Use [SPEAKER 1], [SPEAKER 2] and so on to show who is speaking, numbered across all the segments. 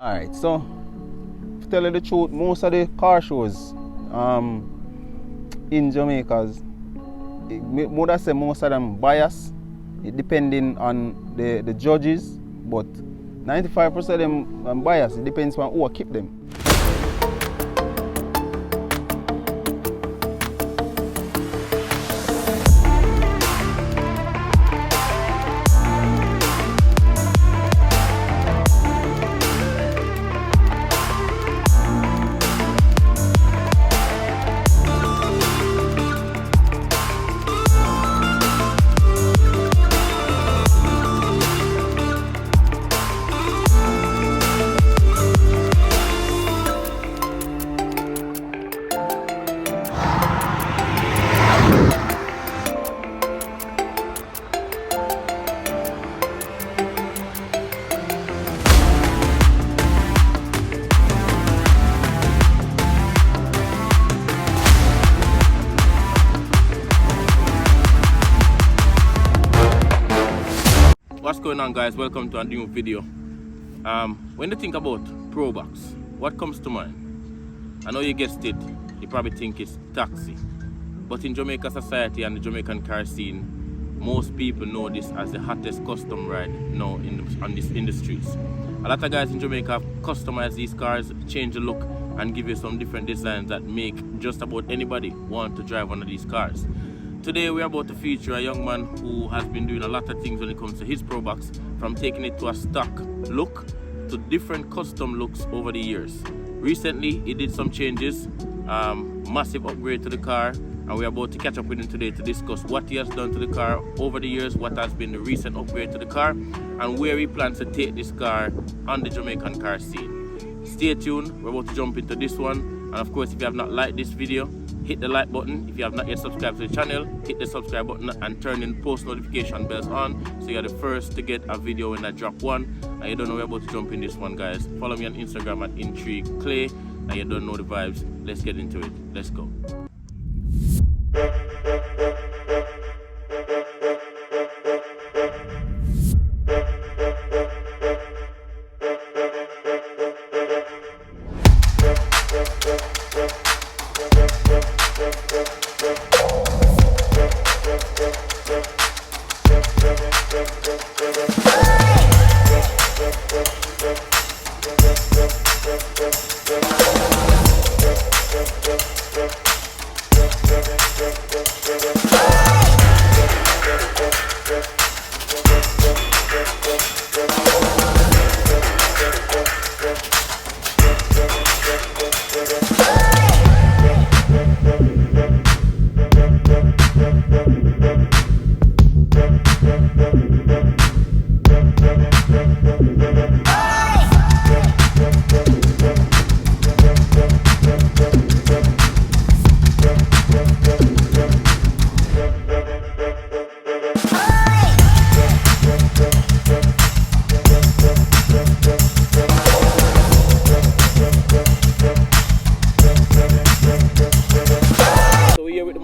[SPEAKER 1] Alright, so to tell you the truth, most of the car shows in Jamaica, would say most of them bias, it depending on the judges, but 95% of them bias, it depends on who keep them.
[SPEAKER 2] What's going on, guys? Welcome to a new video. When you think about Probox, what comes to mind? I know you guessed it, you probably think it's taxi. But in Jamaica society and the Jamaican car scene, most people know this as the hottest custom ride now on the streets. A lot of guys in Jamaica have customized these cars, change the look and give you some different designs that make just about anybody want to drive one of these cars. Today we are about to feature a young man who has been doing a lot of things when it comes to his Probox, from taking it to a stock look to different custom looks over the years. Recently he did some changes, massive upgrade to the car, and we are about to catch up with him today to discuss what he has done to the car over the years, what has been the recent upgrade to the car, and where he plans to take this car on the Jamaican car scene. Stay tuned, we're about to jump into this one, and of course if you have not liked this video, hit the like button. If you have not yet subscribed to the channel, hit the subscribe button and turn in post notification bells on so you're the first to get a video when I drop one. And you don't know we're about to jump in this one, guys. Follow me on Instagram at IntrigueClay, and you don't know the vibes. Let's get into it. Let's go.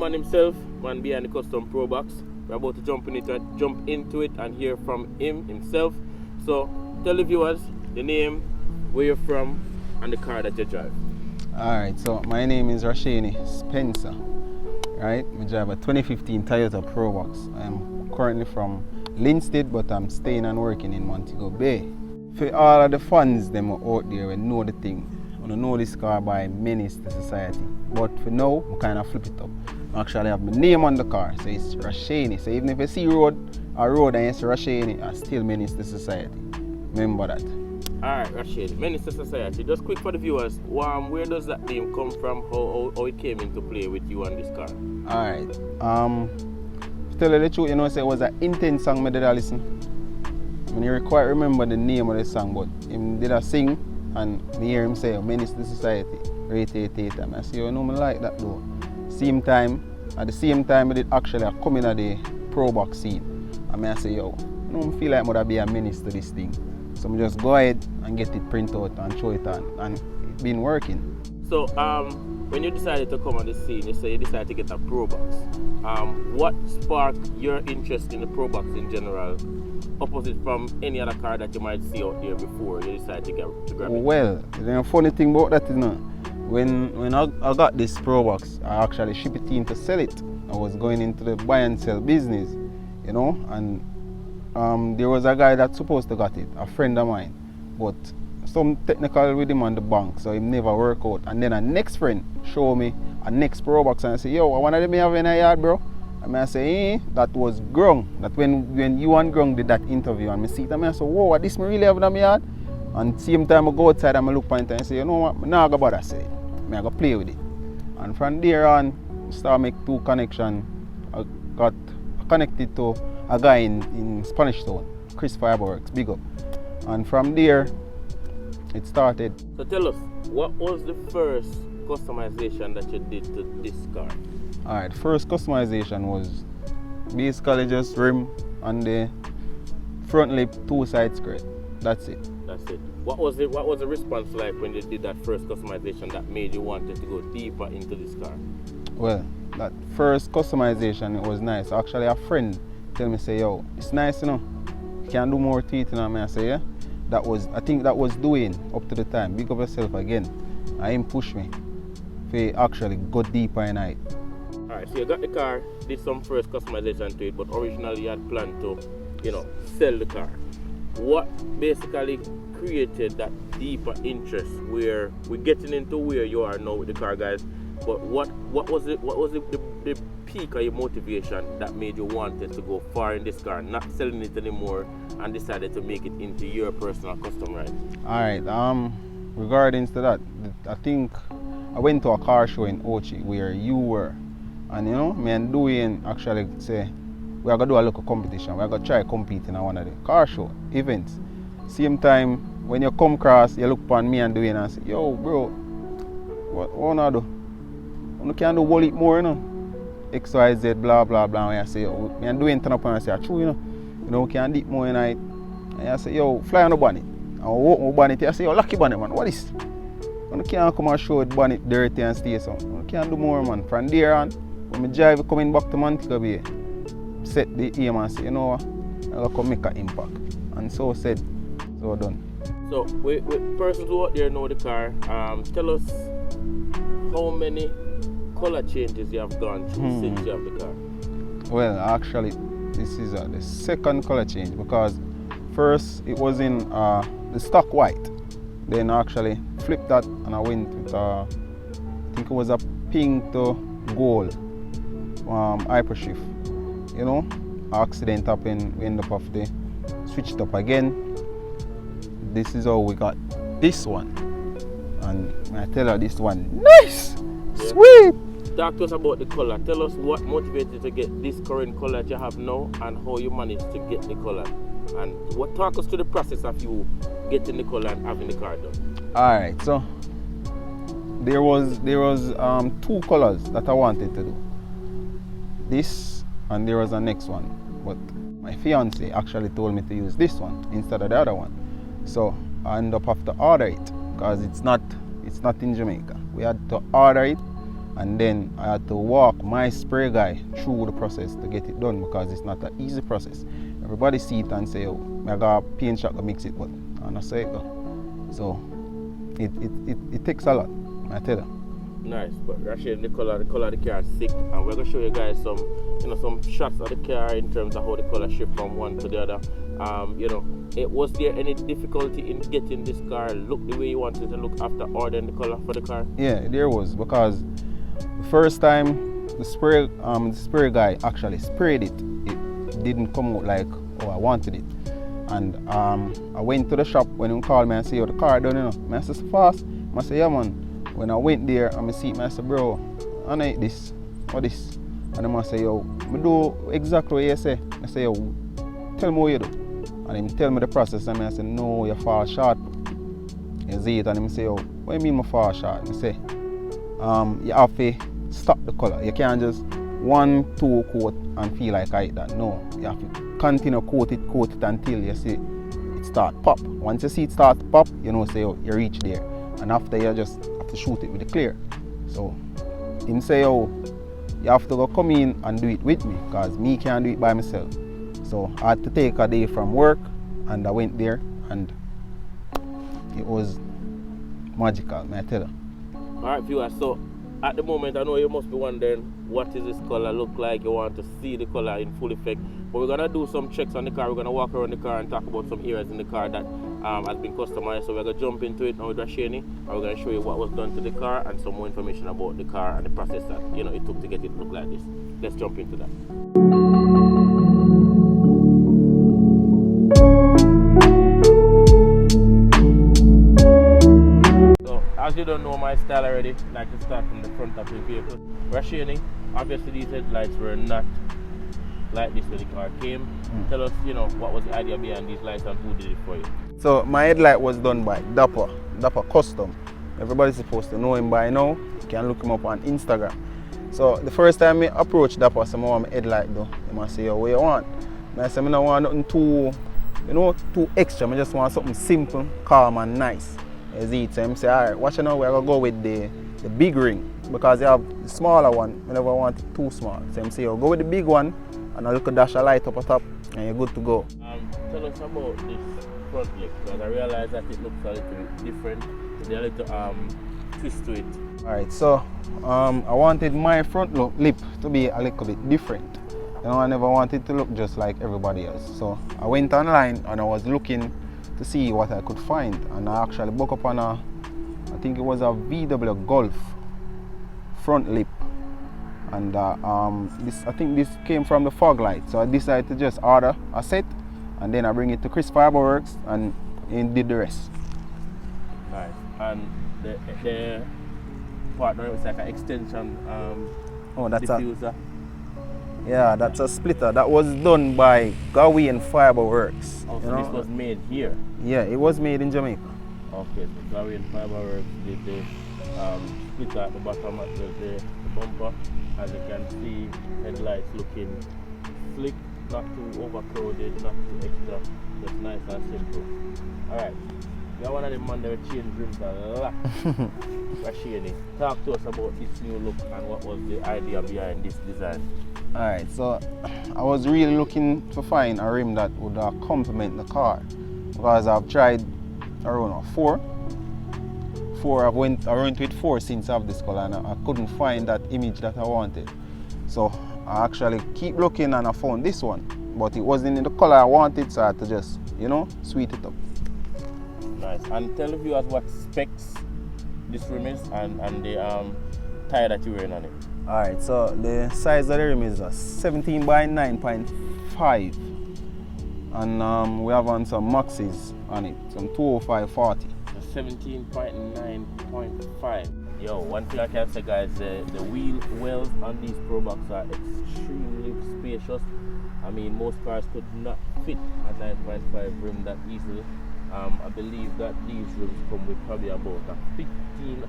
[SPEAKER 2] Himself, man behind the Custom Probox. We're about to jump into it and hear from him himself. So tell the viewers the name, where you're from, and the car that you drive.
[SPEAKER 1] Alright, so my name is Rashaneie Spencer. Right? I drive a 2015 Toyota Probox. I'm currently from Linstead, but I'm staying and working in Montego Bay. For all of the fans them out there who know the thing, I know this car by menace to society. But for now, I kind of flip it up. I actually have my name on the car, so it's Rashaneie. So even if you see a road and you see Rashaneie, I still menace to society. Remember that.
[SPEAKER 2] Alright, Rashaneie, menace to society. Just quick for the viewers, where does that name come from? How it came into play with you on this car?
[SPEAKER 1] Alright. To tell you the truth, you know, it was an intense song I did listen. I mean, quite remember the name of the song, but him did a sing and me hear him say, menace to society, rate. And I say, you know, I like that though. At the same time, I did actually come in at the Probox scene. And I say, yo, I feel like I be a menace to this thing. So I just go ahead and get it print out and show it on. And been working.
[SPEAKER 2] So when you decided to come on the scene, you say you decided to get a Probox. What sparked your interest in the Probox in general, opposite from any other car that you might see out there before you decided to grab it?
[SPEAKER 1] Well, the funny thing about that is, when I got this Probox, I actually shipped it in to sell it. I was going into the buy and sell business, and there was a guy that's supposed to got it, a friend of mine, but some technical with him on the bank, so it never worked out. And then a next friend showed me a next Probox and I said, yo, I want to have in a yard, bro. And I say, that was Grung. That when you and Grung did that interview and I see it, and I say, whoa, what this me really have in my yard? And same time I go outside and I look point and I say, you know what, I'm not going to bother say it. I go play with it. And from there on, start make two connections. I got connected to a guy in Spanish Town, Chris Fireworks, big up. And from there, it started.
[SPEAKER 2] So tell us, what was the first customization that you did to this car?
[SPEAKER 1] Alright, first customization was basically just rim and the front lip, two side skirt. That's it.
[SPEAKER 2] That's it. What was the response like when you did that first customization that made you wanted to go deeper into this car?
[SPEAKER 1] Well, that first customization, it was nice. Actually, a friend tell me, say, yo, it's nice, you can do more to it, I say, yeah. I think that was doing up to the time. Big up yourself again. I him push me to actually go deeper in it.
[SPEAKER 2] Alright, so you got the car, did some first customization to it, but originally you had planned to, sell the car. What basically created that deeper interest where we're getting into where you are now with the car, guys? But what was the peak of your motivation that made you wanted to go far in this car, not selling it anymore, and decided to make it into your personal custom ride?
[SPEAKER 1] Alright, regarding to that, I think I went to a car show in Ochi where you were, and me and Dwayne actually say we are gonna do a local competition. We are gonna try competing at one of the car show events. Same time when you come across, you look upon me and Dwayne and say, yo bro, what wanna do? You can do a whole more, XYZ, blah blah blah. And I say, yo, me and Dwayne turn up and I say, true, we can dip more in it. And I say, yo, fly on the bonnet. And I walk my bonnet. I say, yo, lucky bonnet, man, what is? You can't come and show the bonnet dirty and stay so. You can't do more, man. From there on, when I drive coming back to Montego Bay, set the aim and say, you know what, I'm going to come make an impact. And so said, so done.
[SPEAKER 2] So, with persons who out there know the car, tell us how many color changes you have gone through since you have the car.
[SPEAKER 1] Well, actually, this is the second color change because first it was in the stock white. Then I actually flipped that and I went with I think it was a pink to gold hyper shift. Accident happened, we end up have to switch it up again. This is how we got this one. And I tell her this one, nice! Yeah. Sweet!
[SPEAKER 2] Talk to us about the color. Tell us what motivated you to get this current color that you have now and how you managed to get the color. And talk us to the process of you getting the color and having the car done.
[SPEAKER 1] Alright, so there was two colors that I wanted to do. This and there was a next one. But my fiance actually told me to use this one instead of the other one. So I ended up have to order it because it's not in Jamaica. We had to order it and then I had to walk my spray guy through the process to get it done because it's not an easy process. Everybody see it and say, oh, I got a paint shop to mix it, but I don't say it though. So it takes a lot, I tell you.
[SPEAKER 2] Nice, but Rashaneie, the color of the car is sick, and we're gonna show you guys some shots of the car in terms of how the color shift from one to the other. Was there any difficulty in getting this car look the way you wanted to look after ordering the color for the car? Yeah, there was, because the first time the spray guy actually sprayed it didn't come out like how I wanted it. And I went to the shop when he called me and said, yo, the car done, I said, so fast? I said, yeah man. When I went there, I see it, I said, bro, I need this, or this. And I say, yo, I do exactly what you say. I say, yo, tell me what you do. And he tell me the process, and I say, no, you fall short. You see it, and he say, yo, what do you mean I fall short? And I say, you have to stop the color. You can't just 1-2 coat and feel like I hit that. No, you have to continue coat it until you see it start pop. Once you see it start pop, say, oh, you reach there.
[SPEAKER 1] and after you just have to shoot it with the clear. So him say, oh, you have to go come in and do it with me, because me can't do it by myself. So I had to take a day from work, and I went there, and it was magical, may I tell you.
[SPEAKER 2] Alright viewers, so at the moment I know you must be wondering what is this color look like. You want to see the color in full effect, but we're gonna do some checks on the car. We're gonna walk around the car and talk about some areas in the car that has been customized. So we're gonna jump into it now with Rashaneie, and we're gonna show you what was done to the car and some more information about the car and the process that it took to get it to look like this. Let's jump into that. As you don't know my style already, I like to start from the front of the vehicle. Rashaneie, obviously these headlights were not like this when the car came. Tell us, what was the idea behind these lights and who did it for you?
[SPEAKER 1] So my headlight was done by Dapper Custom. Everybody's supposed to know him by now. You can look him up on Instagram. So the first time I approached Dapper, I said, I want my headlight though. He must say, what you want? And I said, I don't want nothing too extra. I just want something simple, calm and nice. So I say, alright, watch now, we're gonna go with the big ring, because you have the smaller one, I never want it too small. So I say, go with the big one and a little dash of light up on top and you're good to go.
[SPEAKER 2] Tell us about this front lip, because I realize that it looks a little bit different. There's a little twist to it.
[SPEAKER 1] Alright, so I wanted my front lip to be a little bit different. I never wanted to look just like everybody else. So I went online and I was looking to see what I could find, and I actually booked up on I think it was a VW Golf front lip, and I think this came from the fog light, so I decided to just order a set and then I bring it to Chris Fiberworks and he did the rest.
[SPEAKER 2] Nice. And the partner was like an extension diffuser.
[SPEAKER 1] Yeah, that's a splitter. That was done by Gawain Fiberworks.
[SPEAKER 2] Oh, so this was made here?
[SPEAKER 1] Yeah, it was made in Jamaica.
[SPEAKER 2] Okay, so Gawain Fiberworks did the splitter at the bottom of the bumper. As you can see, headlights looking slick, not too overcrowded, not too extra, just nice and simple. Alright, you're one of the men that change rims a lot. Rashaneie, talk to us about this new look and what was the idea behind this design.
[SPEAKER 1] Alright, so I was really looking to find a rim that would complement the car, because I've tried around four. I went with 4 since I have this color, and I couldn't find that image that I wanted. So I actually keep looking and I found this one, but it wasn't in the color I wanted, so I had to just, sweet it up.
[SPEAKER 2] Nice. And tell the viewers what specs this rim is and the tire that you're wearing on it.
[SPEAKER 1] Alright, so the size of the rim is a 17 by 9.5, and we have on some maxis on it, some 205/40.
[SPEAKER 2] 17.9.5. Yo, one thing I can say, guys, the wheel wells on these Probox are extremely spacious. I mean, most cars could not fit a 9.5 rim that easily. I believe that these rims come with probably about a 15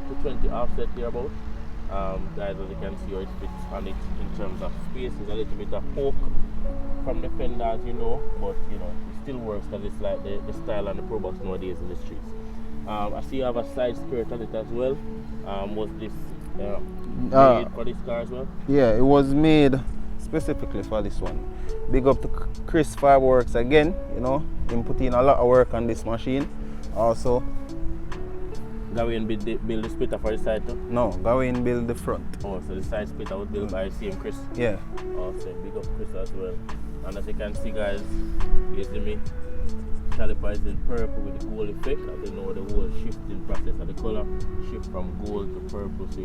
[SPEAKER 2] to 20 offset here about. Guys, as you can see how it fits on it in terms of space. There's a little bit of poke from the fender, as you know, but it still works because it's like the style on the Probox nowadays in the streets. I see you have a side skirt on it as well. Was this made for this car as well?
[SPEAKER 1] Yeah, it was made specifically for this one. Big up to Chris Fiberworks again, him put in a lot of work on this machine. Also,
[SPEAKER 2] Gawain build the splitter for the side too?
[SPEAKER 1] No, Gawain build the front.
[SPEAKER 2] Oh, so the side splitter was built by same Chris?
[SPEAKER 1] Yeah.
[SPEAKER 2] Awesome, big up Chris as well. And as you can see, guys, here's the caliper is in purple with the gold effect. As you know, the whole shifting process of the color shift from gold to purple, so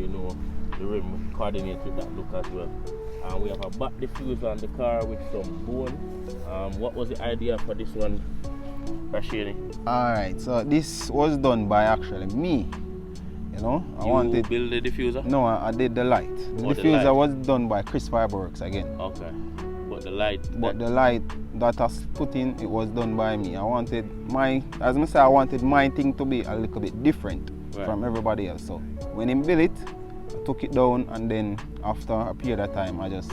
[SPEAKER 2] the rim coordinates with that look as well. And we have a back diffuser on the car with some bone. What was the idea for this one, Rashaneie?
[SPEAKER 1] Alright, so this was done by actually me. I wanted
[SPEAKER 2] build the diffuser?
[SPEAKER 1] No, I did the light. The diffuser was done by Chris Fiberworks again.
[SPEAKER 2] Okay. But the light
[SPEAKER 1] that I put in, it was done by me. I wanted I wanted my thing to be a little bit different from everybody else. So when he built it, I took it down, and then after a period of time I just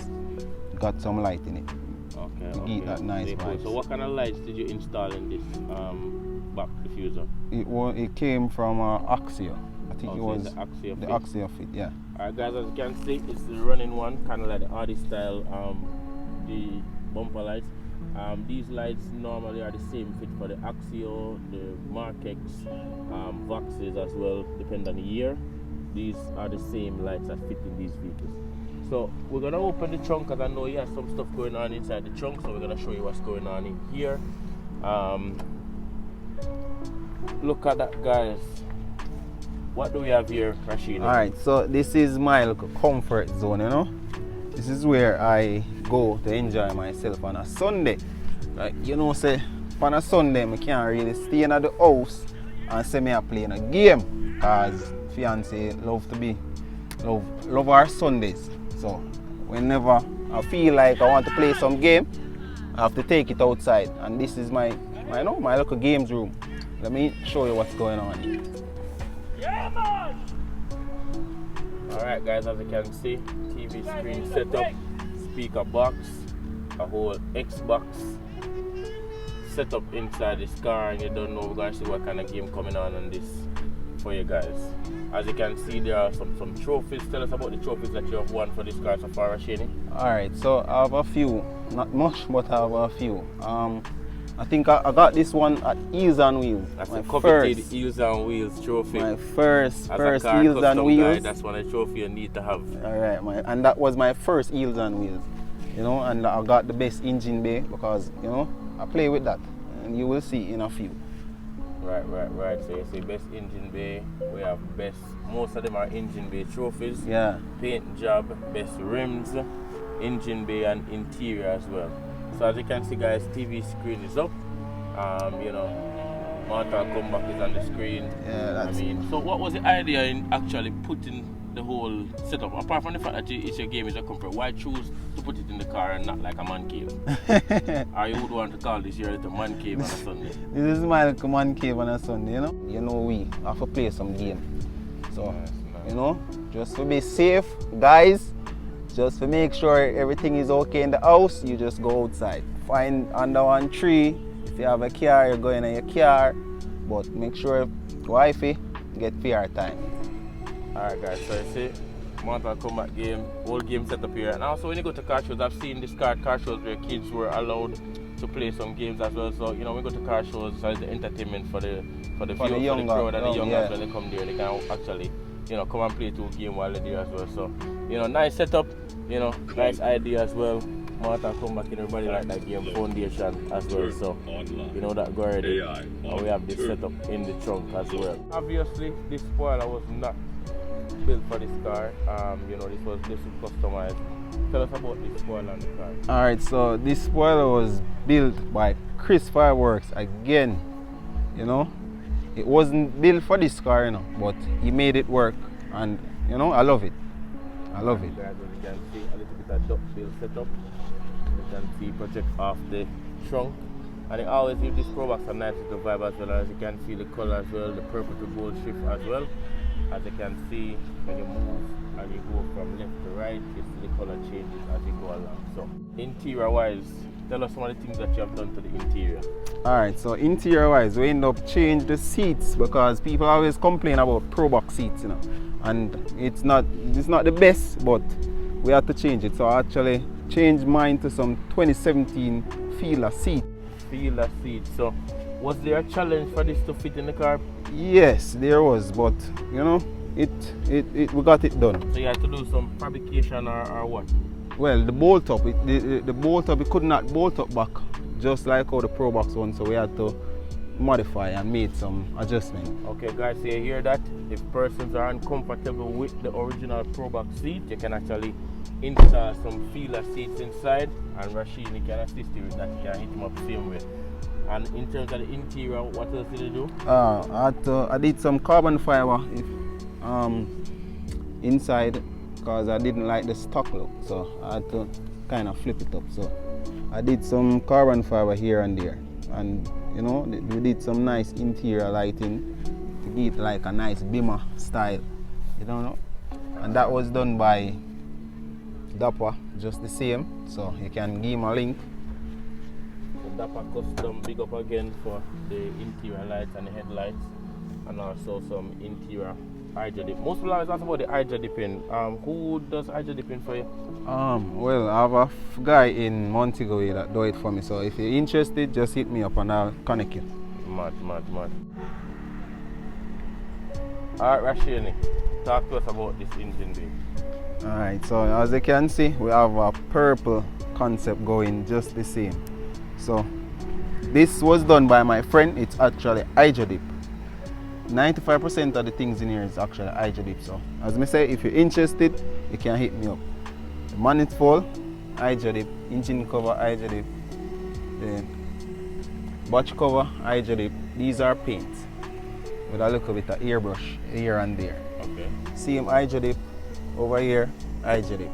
[SPEAKER 1] got some light in it.
[SPEAKER 2] Okay.
[SPEAKER 1] To give that nice vibe.
[SPEAKER 2] So what kind of lights did you install in this back diffuser?
[SPEAKER 1] It came from Axia. I think it was
[SPEAKER 2] the Axia
[SPEAKER 1] the
[SPEAKER 2] fit.
[SPEAKER 1] Axia fit, yeah.
[SPEAKER 2] Alright guys, as you can see, it's the running one, kind of like the Audi style, the bumper lights. These lights normally are the same fit for the Axio, the Markex, Voxes as well, depending on the year. These are the same lights that fit in these vehicles. So we're gonna open the trunk because I know you have some stuff going on inside the trunk, so we're gonna show you what's going on in here. Look at that, guys. What do we have here, Rashaneie?
[SPEAKER 1] Alright, so this is my little comfort zone, you know. This is where I go to enjoy myself on a Sunday. Like, you know, say, on a Sunday, I can't really stay in the house and say me I playing a game. Because fiance love our Sundays. So, whenever I feel like I want to play some game, I have to take it outside. And this is my local games room. Let me show you what's going on here.
[SPEAKER 2] Yeah, man! Alright guys, as you can see, TV screen setup, speaker box, a whole Xbox setup inside this car, and you don't know, we're going to see what kind of game coming on this for you guys. As you can see, there are some trophies. Tell us about the trophies that you have won for this car so far, Rashaneie.
[SPEAKER 1] Alright, so I have a few, not much, but I have a few. I think I got this one at Heels and Wheels.
[SPEAKER 2] That's a coveted Heels and Wheels trophy.
[SPEAKER 1] My first Heels and Wheels.
[SPEAKER 2] Guy, that's one of the trophy you need to have.
[SPEAKER 1] Alright, and that was my first Heels and Wheels. You know, and I got the best engine bay because, you know, I play with that. And you will see in a few.
[SPEAKER 2] Right. So you see best engine bay. We have most of them are engine bay trophies.
[SPEAKER 1] Yeah. Paint
[SPEAKER 2] job, best rims, engine bay and interior as well. So as you can see guys, TV screen is up. You know, Mortal Kombat is on the screen.
[SPEAKER 1] Yeah, that's
[SPEAKER 2] so what was the idea in actually putting the whole setup? Apart from the fact that it's your game, is a comfort, why choose to put it in the car and not like a man cave? Or you would want to call this your little man cave on a Sunday?
[SPEAKER 1] This is my little man cave on a Sunday, you know? You know, we have to play some game. So, nice. You know, just to be safe, guys, just to make sure everything is okay in the house, you just go outside. Find under one tree. If you have a car, you're going in your car. But make sure wifey get fair time.
[SPEAKER 2] Alright guys, so you see, Mortal Kombat game, whole game set up here. And also when you go to car shows, I've seen this car shows where kids were allowed to play some games as well. So, you know, when we go to car shows, so it's the entertainment for the viewers, for the crowd and the young guys when they come there, they can actually, you know, come and play 2 games while they're there as well. So, you know, nice setup, you know, nice idea as well. Mortal Kombat, everybody like that game, foundation as well. So, you know that go already. And we have this setup in the trunk as well. Obviously, this spoiler was not built for this car. You know, this was customized. Tell us about this spoiler on the car.
[SPEAKER 1] Alright, so this spoiler was built by Chris Fireworks again. You know, it wasn't built for this car, you know, but he made it work, and you know, I love it. I love it.
[SPEAKER 2] Guys, as you can see, a little bit of duckbill setup. You can see project off the trunk, and it always gives this Probox a nice little vibe as well. As you can see the color as well, the purple to gold shift as well. As you can see, when you move and you go from left to right, you see the color changes as you go along. So, interior wise, tell us some of the things that you have done to the interior.
[SPEAKER 1] Alright, so interior wise, we end up changing the seats because people always complain about Probox seats, you know, and it's not the best, but we had to change it. So I actually changed mine to some 2017 Feeler seat.
[SPEAKER 2] Feeler seat. So was there a challenge for this to fit in the car?
[SPEAKER 1] Yes, there was, but you know, we got it done.
[SPEAKER 2] So you had to do some fabrication or what?
[SPEAKER 1] Well, the bolt up, the bolt up, it could not bolt up back, just like how the Probox one, so we had to modify and made some adjustment. Okay
[SPEAKER 2] guys, so you hear that? If persons are uncomfortable with the original Probox seat, you can actually install some Feeler seats inside, and Rashaneie can assist you with that. You can hit them up the same way. And in terms of the interior, what else did you do?
[SPEAKER 1] I did some carbon fiber inside because I didn't like the stock look, so I had to kind of flip it up. So I did some carbon fiber here and there, and you know, we did some nice interior lighting to give it like a nice Beamer style, you know, and that was done by Dapper, just the same. So you can give him a link.
[SPEAKER 2] Dapper Custom, big up again for the interior lights and the headlights, and also some interior hydro dip. Most people always ask about the hydro dipping. Who does hydro dipping for you?
[SPEAKER 1] Well, I have a guy in Montego Bay that do it for me. So if you're interested, just hit me up and I'll connect you.
[SPEAKER 2] Mad. Alright, Rashaneie, talk to us about this engine bay.
[SPEAKER 1] Alright, so as you can see, we have a purple concept going just the same. So this was done by my friend. It's actually hydro dip. 95% of the things in here is actually hydro dip. So as I say, if you're interested, you can hit me up. The manifold, hydro dip, engine cover, hydro dip, the batch cover, hydro dip. These are paints with a little bit of airbrush here and there.
[SPEAKER 2] Okay.
[SPEAKER 1] Same hydro dip over here, hydro dip.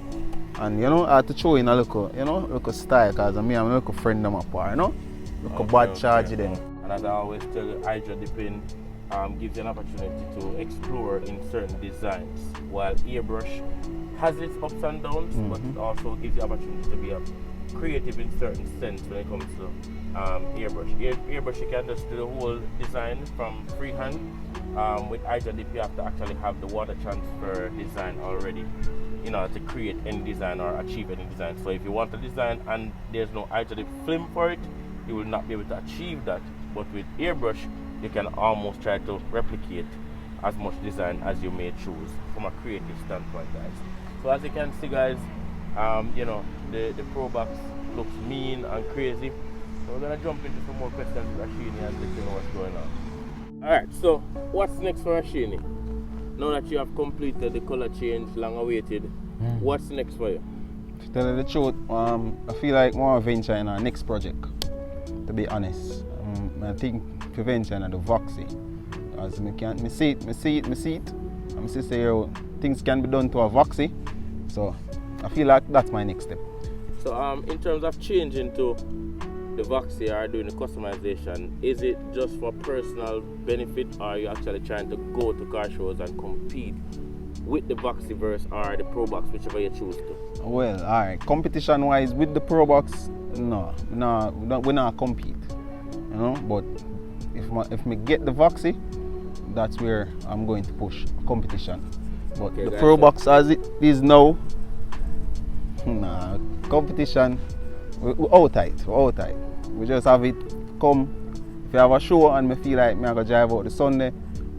[SPEAKER 1] And you know, I have to show in a look style, because I'm a little friend them apart, you know? Look bad charge them.
[SPEAKER 2] And as I always tell you, hydro dipping gives you an opportunity to explore in certain designs, while airbrush has its ups and downs, but it also gives you opportunity to be creative in certain sense when it comes to airbrush. Airbrush, you can just do the whole design from freehand. With hydro dip, you have to actually have the water transfer design already in order to create any design or achieve any design. So if you want a design and there's no hydro dip film for it, you will not be able to achieve that. But with airbrush, you can almost try to replicate as much design as you may choose from a creative standpoint, guys. So as you can see, guys, you know, the Probox looks mean and crazy. So we're gonna jump into some more questions with Rashaneie and let you know what's going on. Alright, so what's next for Rashaneie? Now that you have completed the color change, long awaited, what's next for you?
[SPEAKER 1] To tell you the truth, I feel like more venture in our next project, to be honest. I think to venture in the Voxy. As I see it. I'm still saying things can be done to a Voxy. So I feel like that's my next step.
[SPEAKER 2] So in terms of changing to the Voxy or doing the customization, is it just for personal benefit, or are you actually trying to go to car shows and compete with the Voxy verse or the Probox, whichever you choose to?
[SPEAKER 1] Well, alright, competition wise with the Probox, no, we not compete. You know, but if me get the Voxy, that's where I'm going to push competition. But
[SPEAKER 2] Okay,
[SPEAKER 1] the
[SPEAKER 2] guys,
[SPEAKER 1] Probox as it is now, nah, competition, we're outright. We just have it come. If you have a show and me feel like me I go drive out the Sunday,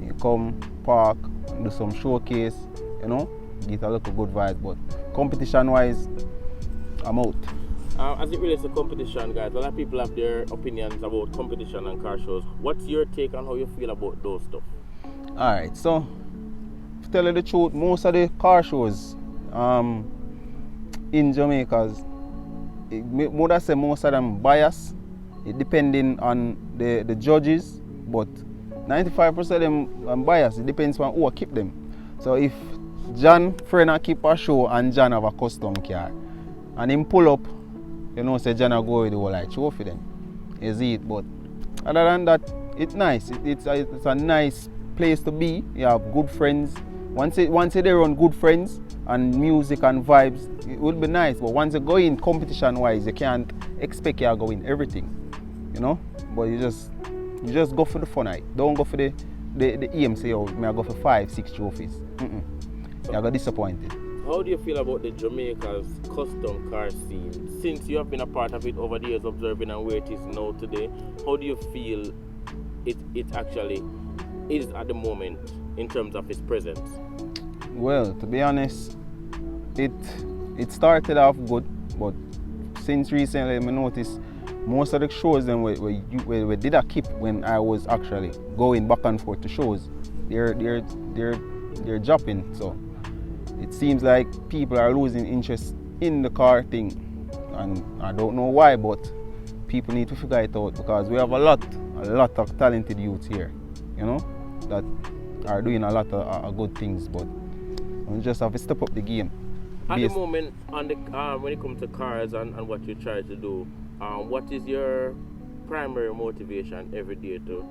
[SPEAKER 1] you come park and do some showcase, you know, get a little good vibe. But competition wise, I'm out.
[SPEAKER 2] As it relates to competition, guys, a lot of people have their opinions about competition and car shows. What's your take on how you feel about those stuff?
[SPEAKER 1] Alright, so to tell you the truth, most of the car shows in Jamaica, I say most of them biased, it depending on the judges, but 95% of them are biased. It depends on who keep them. So if John friend keep a show and John have a custom car and him pull up, you know, say John go with the whole like trophy then. Is it? But other than that, it's nice. It's a nice place to be. You have good friends. Once they run good friends and music and vibes, it would be nice. But once you go in competition wise, you can't expect you to go in everything. You know? But you just go for the fun night. Don't go for the aim, say, oh, may I go for 5-6 trophies. You got disappointed.
[SPEAKER 2] How do you feel about the Jamaica's custom car scene? Since you have been a part of it over the years, observing and where it is now today, how do you feel it actually is at the moment in terms of its presence?
[SPEAKER 1] Well, to be honest, it started off good, but since recently I noticed most of the shows then we did a keep when I was actually going back and forth to shows, they're dropping. So it seems like people are losing interest in the car thing, and I don't know why, but people need to figure it out, because we have a lot of talented youths here, you know, that are doing a lot of good things, but we just have to step up the game.
[SPEAKER 2] At the moment, on the when it comes to cars and what you try to do, what is your primary motivation every day to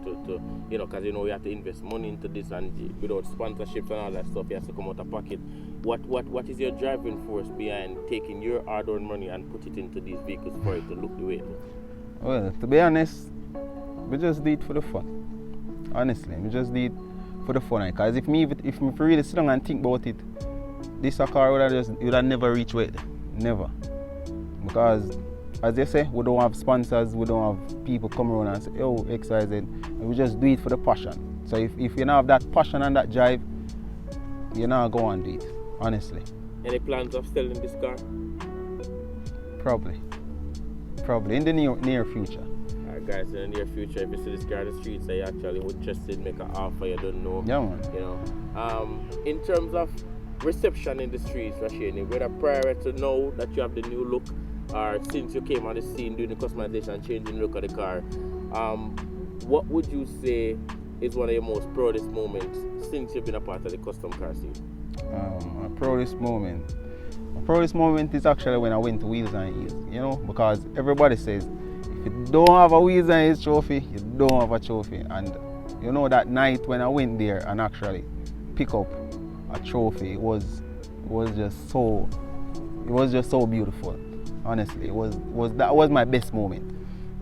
[SPEAKER 2] you know, because you know you have to invest money into this, and without sponsorships and all that stuff, you have to come out of pocket. What is your driving force behind taking your hard-earned money and put it into these vehicles for it to look the way it looks?
[SPEAKER 1] Well, to be honest, we just do it for the fun. Honestly, we just do it for the fun. Because if me really sit down and think about it, this car would have never reached where it. Never. Because as they say, we don't have sponsors, we don't have people come around and say, yo, XYZ. And we just do it for the passion. So if you don't have that passion and that drive, you're not going to do it, honestly.
[SPEAKER 2] Any plans of selling this car?
[SPEAKER 1] Probably in the near future.
[SPEAKER 2] Alright guys, in the near future, if you see this car on the streets, I actually would just make an offer, you don't know.
[SPEAKER 1] Yeah, man.
[SPEAKER 2] You know. In terms of reception in the streets, Rashaneie, whether prior to know that you have the new look or since you came on the scene doing the customization, changing the look of the car, what would you say is one of your most proudest moments since you've been a part of the custom car scene?
[SPEAKER 1] My proudest moment is actually when I went to Wheels and Heels, you know, because everybody says if you don't have a Wheels and Heels trophy, you don't have a trophy. And you know, that night when I went there and actually pick up a trophy, it was just so beautiful. Honestly, that was my best moment.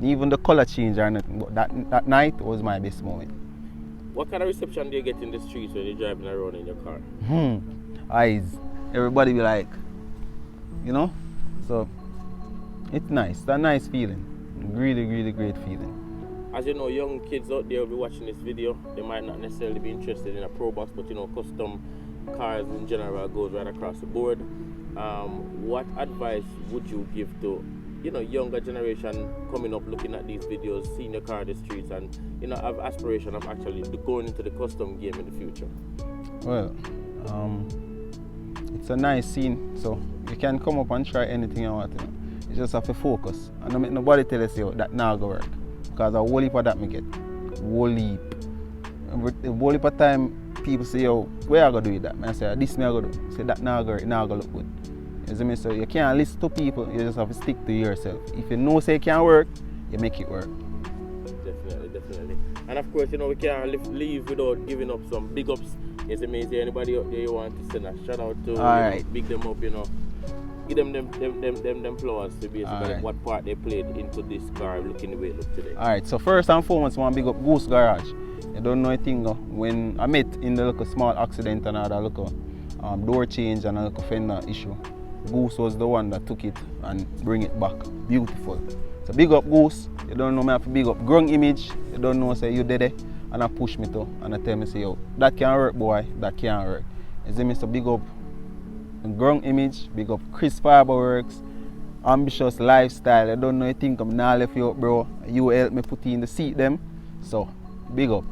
[SPEAKER 1] Even the color change or nothing, but that night was my best moment.
[SPEAKER 2] What kind of reception do you get in the streets when you're driving around in your car?
[SPEAKER 1] Eyes. Everybody be like, you know? So it's nice. It's a nice feeling. Really, really great feeling.
[SPEAKER 2] As you know, young kids out there will be watching this video. They might not necessarily be interested in a Probox, but you know, custom cars in general goes right across the board. What advice would you give to, you know, younger generation coming up, looking at these videos, seeing your car in the streets, and you know, have aspiration of actually going into the custom game in the future?
[SPEAKER 1] Well, it's a nice scene, so you can come up and try anything you want. You know. You just have to focus, and don't make nobody tell us that now go work, because a whole heap of that me get, whole heap. The whole heap of time people say, yo, where I go do with that? I say, this me I go do. Say that now go work, now go look good. You see me? So you can't listen to people, you just have to stick to yourself. If you know say it can't work, you make it work.
[SPEAKER 2] Definitely. And of course, you know, we can't leave without giving up some big ups. You see me? Is there anybody out there you want to send a shout out to?
[SPEAKER 1] Alright.
[SPEAKER 2] Big them up, you know. Give them flowers to basically what part they played into this car looking the way it looks today.
[SPEAKER 1] Alright, so first and foremost, I want to big up Goose Garage. You don't know anything, when I met in the little small accident and had a little door change and a little fender issue, Goose was the one that took it and bring it back. Beautiful. So big up Goose. You don't know me have to big up Grung Image. You don't know say you did it and I push me to and I tell me say, yo, that can't work boy, that can't work. You see me? So big up Grung Image, big up Chris Fiberworks, Ambitious Lifestyle. I don't know you think I'm not left you up, bro. You help me put in the seat them. So big up.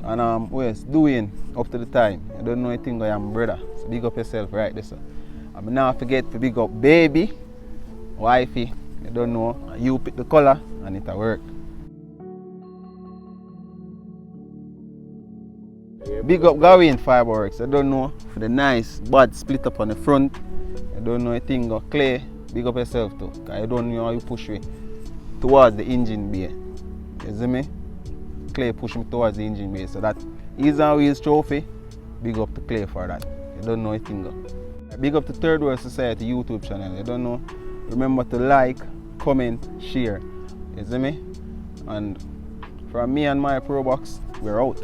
[SPEAKER 1] And where's doing up to the time. You don't know you think I am brother. So big up yourself right there, sir. I'm not forget to big up baby, wifey. You don't know. You pick the color and it'll work. Big up Gawain Fiberworks. I don't know, for the nice bad split up on the front. I don't know anything go Clay. Big up yourself too. Cause I don't know how you push me towards the engine bay. You see me? Clay push me towards the engine bay. So that Ease and Wheels trophy. Big up to Clay for that. You don't know anything go. Big up to Third World Society YouTube channel. You don't know. Remember to like, comment, share. You see me? And from me and my Probox, we're out.